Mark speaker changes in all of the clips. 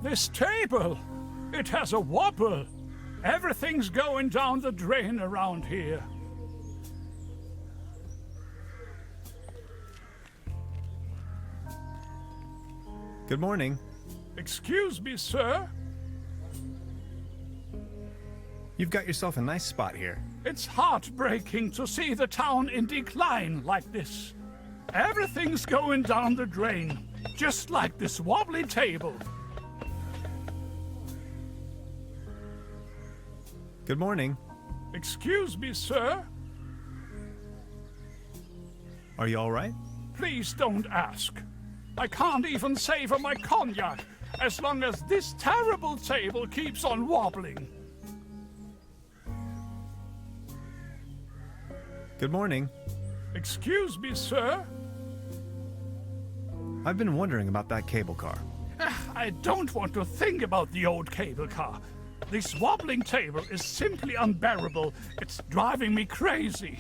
Speaker 1: This table, it has a wobble. Everything's going down the drain around here.
Speaker 2: Good morning.
Speaker 1: Excuse me, sir.
Speaker 2: You've got yourself a nice spot here.
Speaker 1: It's heartbreaking to see the town in decline like this. Everything's going down the drain, just like this wobbly table.
Speaker 2: Good morning.
Speaker 1: Excuse me, sir.
Speaker 2: Are you all right?
Speaker 1: Please don't ask. I can't even savor my cognac as long as this terrible table keeps on wobbling.
Speaker 2: Good morning.
Speaker 1: Excuse me, sir.
Speaker 2: I've been wondering about that cable car.
Speaker 1: I don't want to think about the old cable car. This wobbling table is simply unbearable. It's driving me crazy.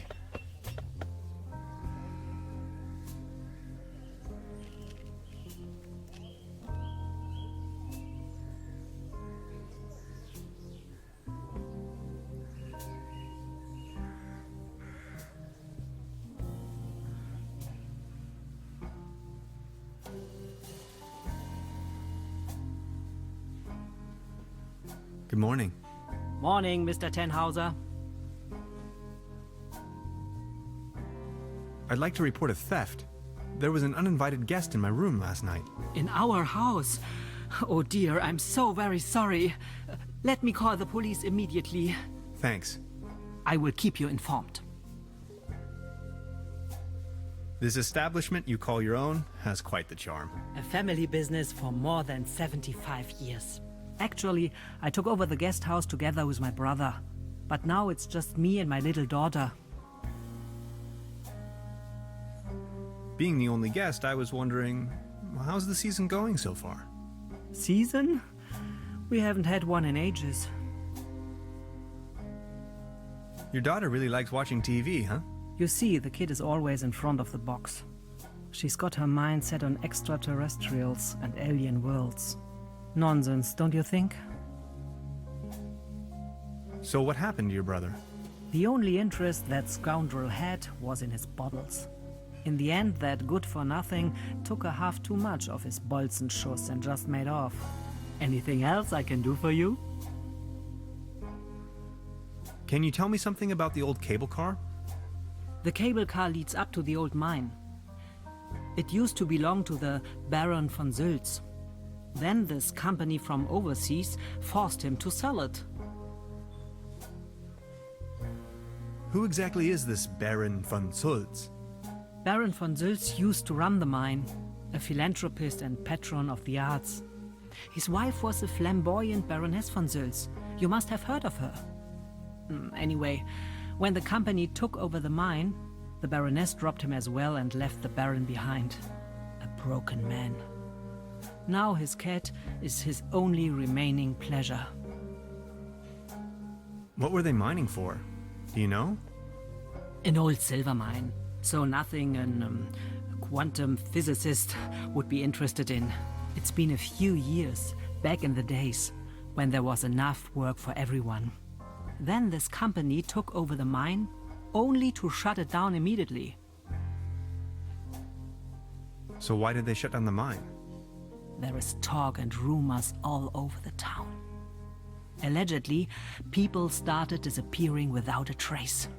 Speaker 2: Good morning.
Speaker 3: Morning, Mr. Tenhauser.
Speaker 2: I'd like to report a theft. There was an uninvited guest in my room last night.
Speaker 3: In our house? Oh dear, I'm so very sorry. Let me call the police immediately.
Speaker 2: Thanks.
Speaker 3: I will keep you informed.
Speaker 2: This establishment you call your own has quite the charm.
Speaker 3: A family business for more than 75 years. Actually, I took over the guest house together with my brother. But now it's just me and my little daughter.
Speaker 2: Being the only guest, I was wondering, how's the season going so far?
Speaker 3: Season? We haven't had one in ages.
Speaker 2: Your daughter really likes watching TV, huh?
Speaker 3: You see, the kid is always in front of the box. She's got her mind set on extraterrestrials and alien worlds. Nonsense, don't you think?
Speaker 2: So what happened to your brother?
Speaker 3: The only interest that scoundrel had was in his bottles. In the end, that good-for-nothing took a half too much of his Bolzenschuss and just made off. Anything else I can do for you?
Speaker 2: Can you tell me something about the old cable car?
Speaker 3: The cable car leads up to the old mine. It used to belong to the Baron von Sülz. Then this company from overseas forced him to sell it.
Speaker 2: Who exactly is this Baron von Sülz?
Speaker 3: Baron von Sülz used to run the mine, a philanthropist and patron of the arts. His wife was a flamboyant Baroness von Sülz. You must have heard of her. Anyway, when the company took over the mine, the Baroness dropped him as well and left the Baron behind. A broken man. Now his cat is his only remaining pleasure.
Speaker 2: What were they mining for? Do you know?
Speaker 3: An old silver mine. So nothing a quantum physicist would be interested in. It's been a few years, back in the days, when there was enough work for everyone. Then this company took over the mine, only to shut it down immediately.
Speaker 2: So why did they shut down the mine?
Speaker 3: There is talk and rumors all over the town. Allegedly, people started disappearing without a trace.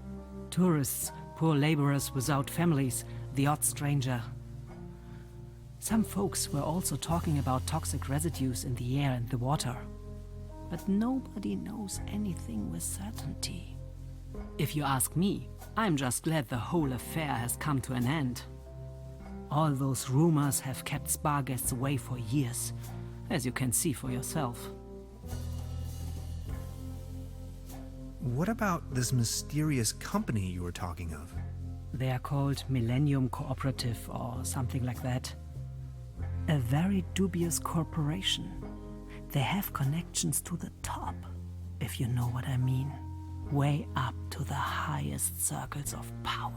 Speaker 3: Tourists, poor laborers without families, the odd stranger. Some folks were also talking about toxic residues in the air and the water. But nobody knows anything with certainty. If you ask me, I'm just glad the whole affair has come to an end. All those rumors have kept spa guests away for years, as you can see for yourself.
Speaker 2: What about this mysterious company you were talking of?
Speaker 3: They are called Millennium Cooperative or something like that. A very dubious corporation. They have connections to the top, if you know what I mean. Way up to the highest circles of power.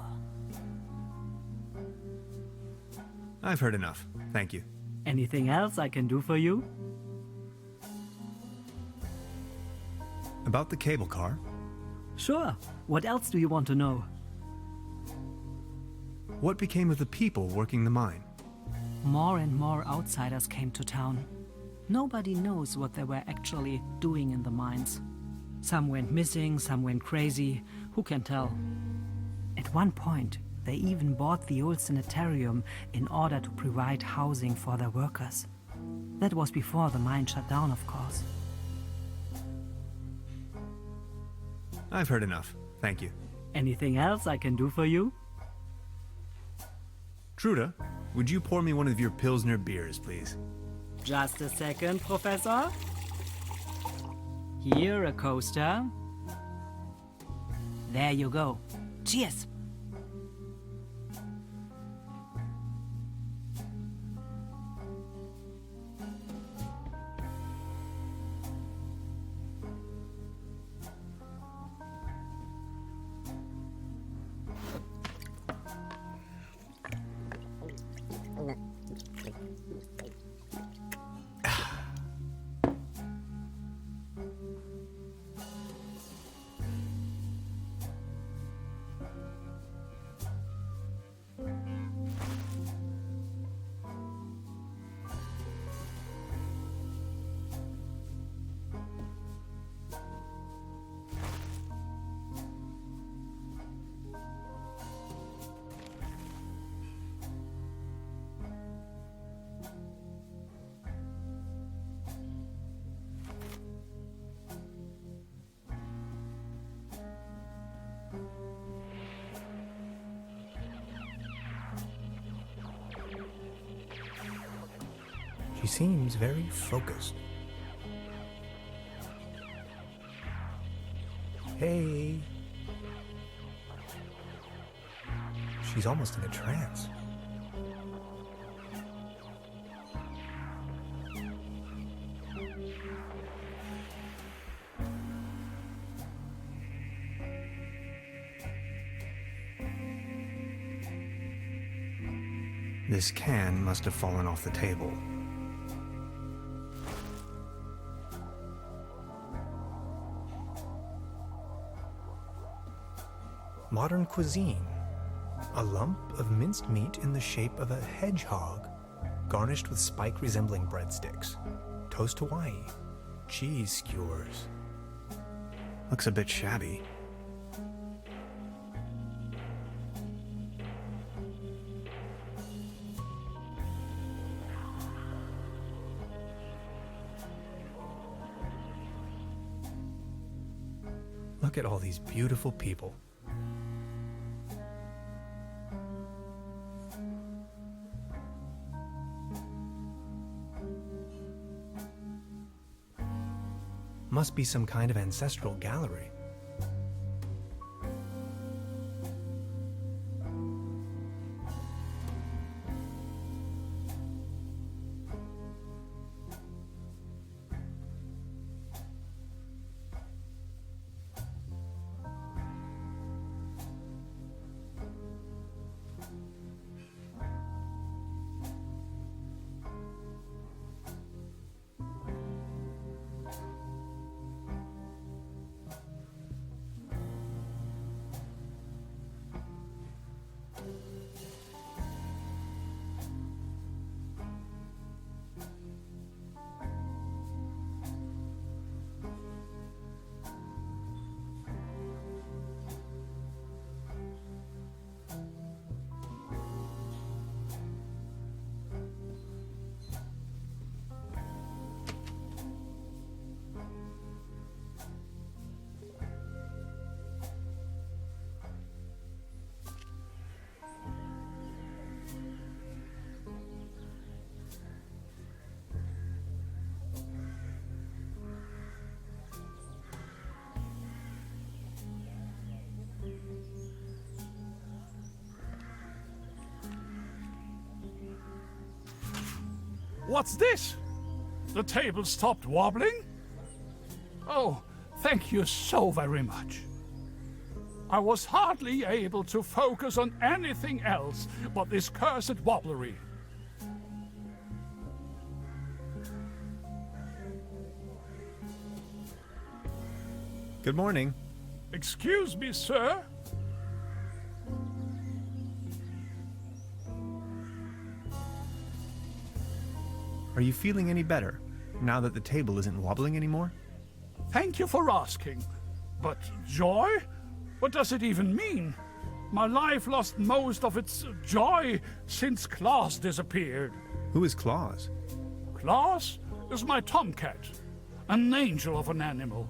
Speaker 2: I've heard enough. Thank you.
Speaker 3: Anything else I can do for you?
Speaker 2: About the cable car?
Speaker 3: Sure. What else do you want to know?
Speaker 2: What became of the people working the mine?
Speaker 3: More and more outsiders came to town. Nobody knows what they were actually doing in the mines. Some went missing, some went crazy. Who can tell? At one point, they even bought the old sanitarium in order to provide housing for their workers. That was before the mine shut down, of course.
Speaker 2: I've heard enough. Thank you.
Speaker 3: Anything else I can do for you?
Speaker 2: Truda, would you pour me one of your Pilsner beers, please?
Speaker 3: Just a second, Professor. Here, a coaster. There you go. Cheers!
Speaker 2: She seems very focused. Hey. She's almost in a trance. This can must have fallen off the table. Modern cuisine. A lump of minced meat in the shape of a hedgehog, garnished with spike resembling breadsticks. Toast Hawaii. Cheese skewers. Looks a bit shabby. Look at all these beautiful people. Must be some kind of ancestral gallery.
Speaker 1: What's this? The table stopped wobbling? Oh, thank you so very much. I was hardly able to focus on anything else but this cursed wobblery.
Speaker 2: Good morning.
Speaker 1: Excuse me, sir.
Speaker 2: Are you feeling any better, now that the table isn't wobbling anymore?
Speaker 1: Thank you for asking. But joy? What does it even mean? My life lost most of its joy since Claus disappeared.
Speaker 2: Who is Claus?
Speaker 1: Claus is my tomcat, an angel of an animal.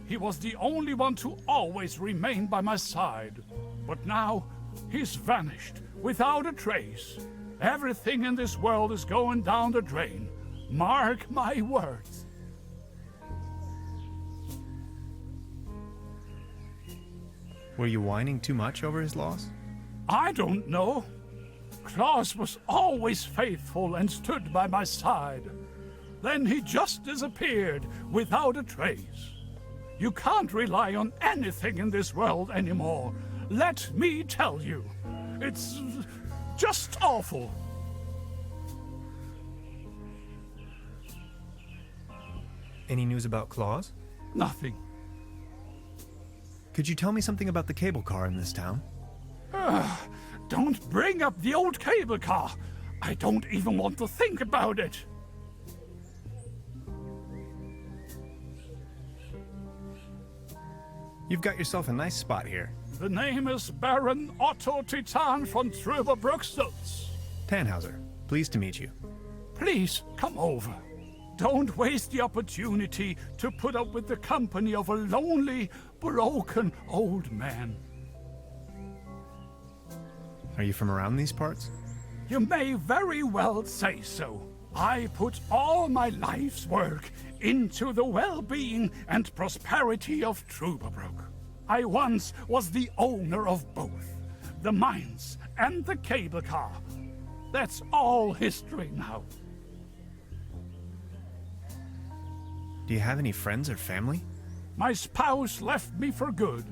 Speaker 1: He was the only one to always remain by my side. But now, he's vanished, without a trace. Everything in this world is going down the drain. Mark my words.
Speaker 2: Were you whining too much over his loss?
Speaker 1: I don't know. Claus was always faithful and stood by my side. Then he just disappeared without a trace. You can't rely on anything in this world anymore. Let me tell you. It's just awful.
Speaker 2: Any news about Claus?
Speaker 1: Nothing.
Speaker 2: Could you tell me something about the cable car in this town?
Speaker 1: Don't bring up the old cable car. I don't even want to think about it.
Speaker 2: You've got yourself a nice spot here.
Speaker 1: The name is Baron Otto Titan von Truberbrook.
Speaker 2: Tannhauser, pleased to meet you.
Speaker 1: Please, come over. Don't waste the opportunity to put up with the company of a lonely, broken old man.
Speaker 2: Are you from around these parts?
Speaker 1: You may very well say so. I put all my life's work into the well-being and prosperity of Truberbrook. I once was the owner of both, the mines and the cable car. That's all history now.
Speaker 2: Do you have any friends or family?
Speaker 1: My spouse left me for good,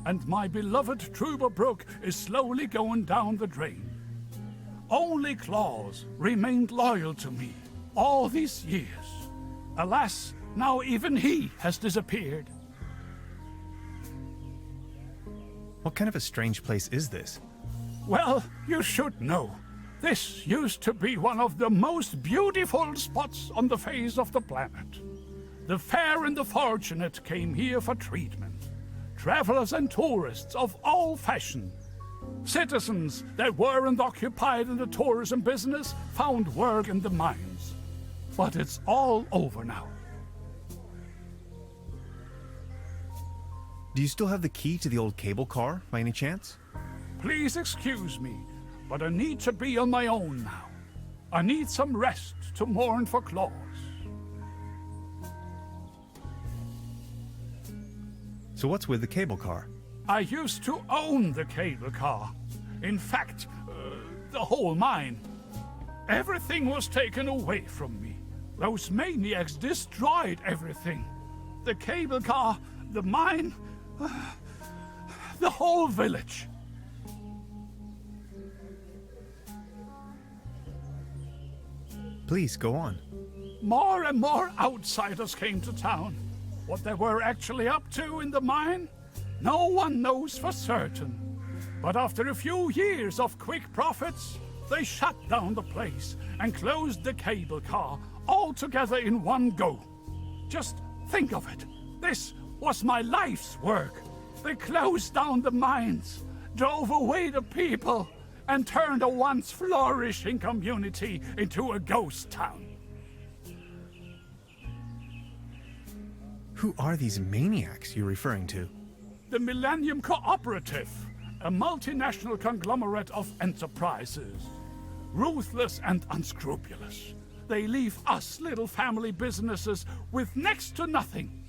Speaker 1: and my beloved Truberbrook is slowly going down the drain. Only Claus remained loyal to me all these years. Alas, now even he has disappeared.
Speaker 2: What kind of a strange place is this?
Speaker 1: Well, you should know. This used to be one of the most beautiful spots on the face of the planet. The fair and the fortunate came here for treatment. Travelers and tourists of all fashion. Citizens that weren't occupied in the tourism business found work in the mines. But it's all over now.
Speaker 2: Do you still have the key to the old cable car, by any chance?
Speaker 1: Please excuse me, but I need to be on my own now. I need some rest to mourn for Claus.
Speaker 2: So what's with the cable car?
Speaker 1: I used to own the cable car. In fact, the whole mine. Everything was taken away from me. Those maniacs destroyed everything. The cable car, the mine, the whole village.
Speaker 2: Please, go on.
Speaker 1: More and more outsiders came to town. What they were actually up to in the mine, no one knows for certain. But after a few years of quick profits, they shut down the place and closed the cable car all together in one go. Just think of it. This was my life's work. They closed down the mines, drove away the people, and turned a once flourishing community into a ghost town.
Speaker 2: Who are these maniacs you're referring to?
Speaker 1: The Millennium Cooperative, a multinational conglomerate of enterprises. Ruthless and unscrupulous. They leave us little family businesses with next to nothing.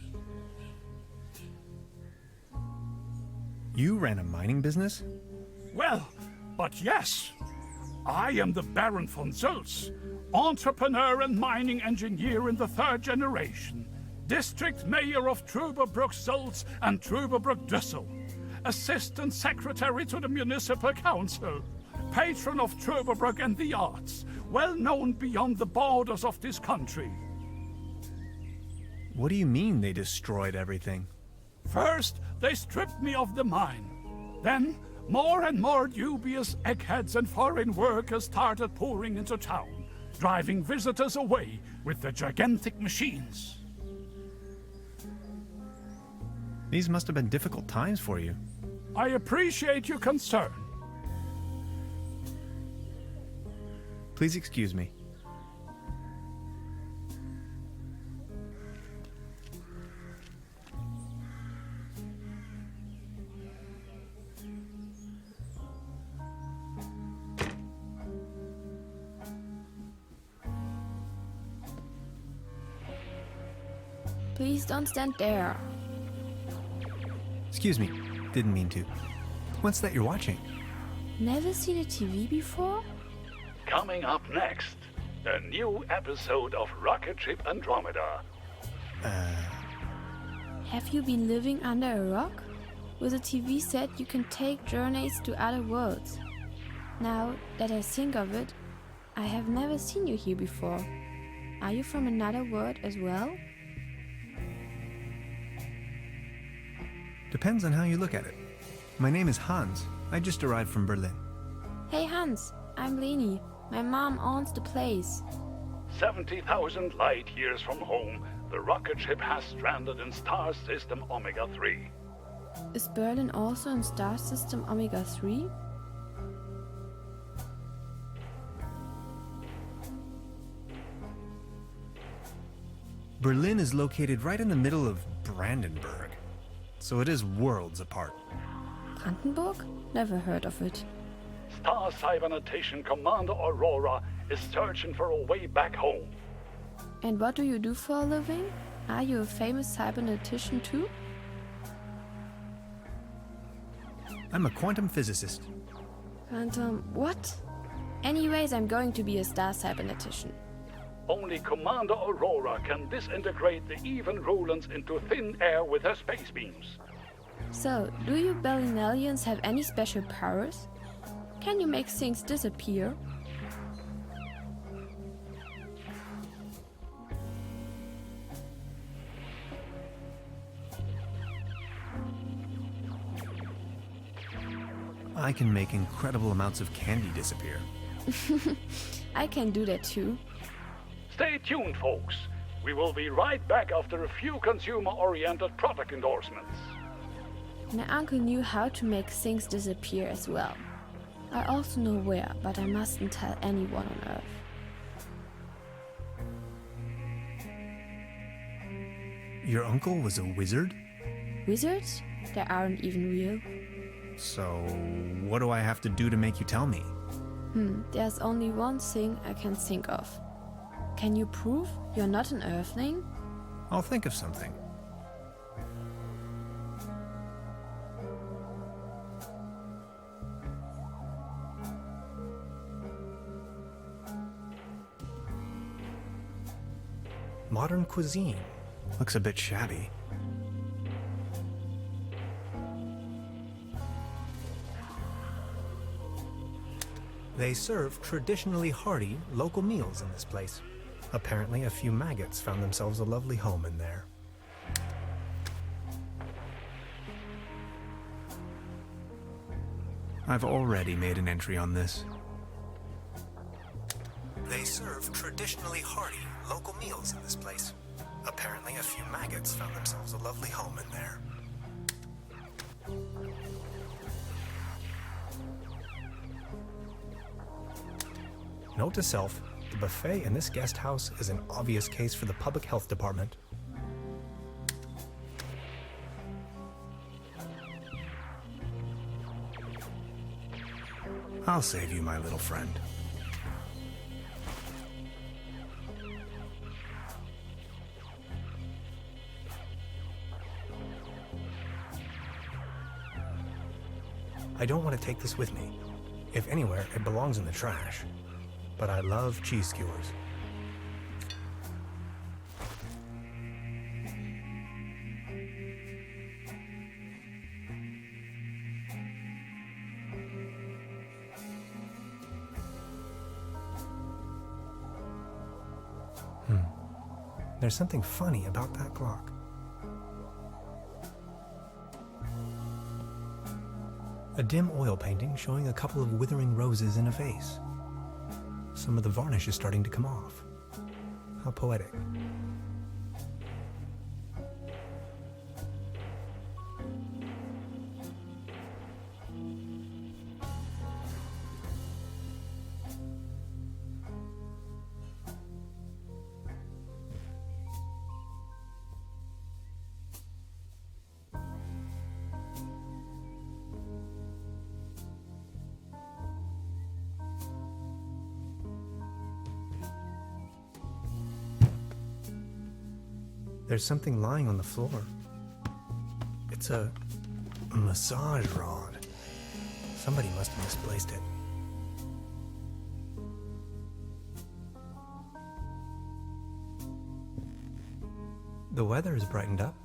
Speaker 2: You ran a mining business?
Speaker 1: Well, but yes. I am the Baron von Zölz, entrepreneur and mining engineer in the third generation. District Mayor of Truberbrook Zölz and Truberbrook Düssel, Assistant Secretary to the Municipal Council, Patron of Truberbrook and the arts, well known beyond the borders of this country.
Speaker 2: What do you mean they destroyed everything?
Speaker 1: First, they stripped me of the mine. Then, more and more dubious eggheads and foreign workers started pouring into town, driving visitors away with their gigantic machines.
Speaker 2: These must have been difficult times for you.
Speaker 1: I appreciate your concern.
Speaker 2: Please excuse me.
Speaker 4: Please don't stand there.
Speaker 2: Excuse me. Didn't mean to. What's that you're watching?
Speaker 4: Never seen a TV before?
Speaker 1: Coming up next, a new episode of Rocket Ship Andromeda.
Speaker 4: Have you been living under a rock? With a TV set you can take journeys to other worlds. Now that I think of it, I have never seen you here before. Are you from another world as well?
Speaker 2: Depends on how you look at it. My name is Hans. I just arrived from Berlin.
Speaker 4: Hey Hans, I'm Leni. My mom owns the place.
Speaker 1: 70,000 light years from home, the rocket ship has stranded in star system Omega 3.
Speaker 4: Is Berlin also in star system Omega 3?
Speaker 2: Berlin is located right in the middle of Brandenburg, so it is worlds apart.
Speaker 4: Brandenburg? Never heard of it.
Speaker 1: Star Cybernetation Commander Aurora is searching for a way back home.
Speaker 4: And what do you do for a living? Are you a famous cybernetician too?
Speaker 2: I'm a quantum physicist.
Speaker 4: Quantum what? Anyways, I'm going to be a star cybernetician.
Speaker 1: Only Commander Aurora can disintegrate the even Rulans into thin air with her space beams.
Speaker 4: So, do you Berlinalians have any special powers? Can you make things disappear?
Speaker 2: I can make incredible amounts of candy disappear.
Speaker 4: I can do that too.
Speaker 1: Stay tuned, folks. We will be right back after a few consumer-oriented product endorsements.
Speaker 4: My uncle knew how to make things disappear as well. I also know where, but I mustn't tell anyone on Earth.
Speaker 2: Your uncle was a wizard?
Speaker 4: Wizards? They aren't even real.
Speaker 2: So, what do I have to do to make you tell me?
Speaker 4: There's only one thing I can think of. Can you prove you're not an Earthling?
Speaker 2: I'll think of something. Modern cuisine. Looks a bit shabby. They serve traditionally hearty local meals in this place. Apparently, a few maggots found themselves a lovely home in there. I've already made an entry on this. They serve traditionally hearty local meals in this place. Apparently, a few maggots found themselves a lovely home in there. Note to self, the buffet in this guest house is an obvious case for the public health department. I'll save you, my little friend. I don't want to take this with me. If anywhere, it belongs in the trash. But I love cheese skewers. There's something funny about that clock. A dim oil painting showing a couple of withering roses in a vase. Some of the varnish is starting to come off. How poetic. There's something lying on the floor. It's a massage rod. Somebody must have misplaced it. The weather has brightened up.